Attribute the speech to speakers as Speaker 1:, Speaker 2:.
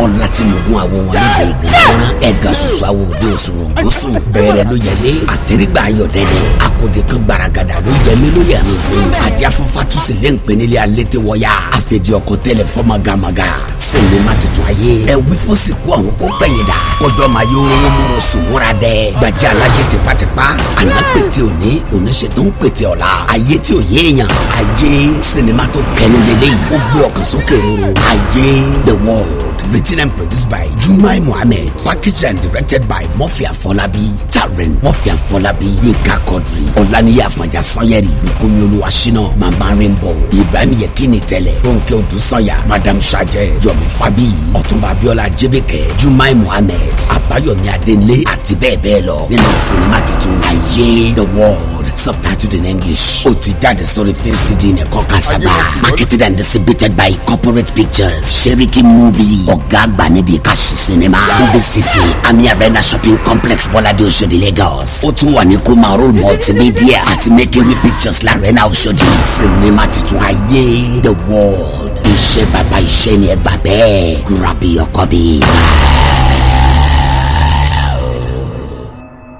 Speaker 1: ọ̀làtìmọ̀gún àwọn wọn lóde ìgbàlódé ẹ̀gà ṣoṣo àwọn òde òṣùwọ̀ngbòsùn bẹ̀rẹ̀ ló yẹlé àtẹ̀rígbà ayọ̀ dẹ́dẹ́ akóde kan gbaragada ló yẹlé ló yẹnu adé afọ́fá tún sì lé npẹ́nilé alẹ́ tẹ wọ́yà àfẹ́dí ọkọ̀ tẹ́lẹ̀ fọ́magamaga sinimá titun ayé ẹ̀wí fún sìnkú àwọn kó gbẹ̀yìn dà kọjọ́ máa yọ owó mọ́rọ̀ sùnmúra dẹ́ gbajẹ́ alájẹ tipátipá àná pété òní oníṣètò ń pété ọ̀la ayé tí ò yéèyàn ayé sinimá tó kẹ́nu lélẹ́yìí ó gbé ọkàn sókè roro ayé the world. Written and produced by Jumai Mohammed. Packaged and directed by Murphy Afolabi. Starring Murphy Afolabi, Yinka Quadri, Olaniyi Afanja Sanyeri, Bùkúnmi Olúwaṣínà, Mama Rainbow, Ibrahim Yekini Tẹ́lẹ̀, Ronke Odúsanya, Madam Sajẹ, Yomi Fabi, Ọ̀túnba Abíọ́lá Jébékẹ́, Jumai Mohammed, Àbáyọ̀mí Adénlé àti bẹ́ẹ̀ bẹ́ẹ̀ lọ. Nínú sinimá titun Ayé the World, subtitled in English. Ó ti jáde sórí VCD nìkan Kasaba. Marketed and distributed by Corporate Pictures. Seriki Movie. Ọ̀gá àgbà níbi ìkàṣe sinimá. Movie City, Ami Arena Shopping Complex, Bọ́ládé Òṣòdì, Lagos. Ó tún wà ní Kumarol Multimedia àti Makery Pictures l'Arena Òṣòdì. Sinimá titun Ayé the World. Iṣẹ́ bàbá iṣẹ́ ni ẹ gbà bẹ́ẹ̀. Grab your copy.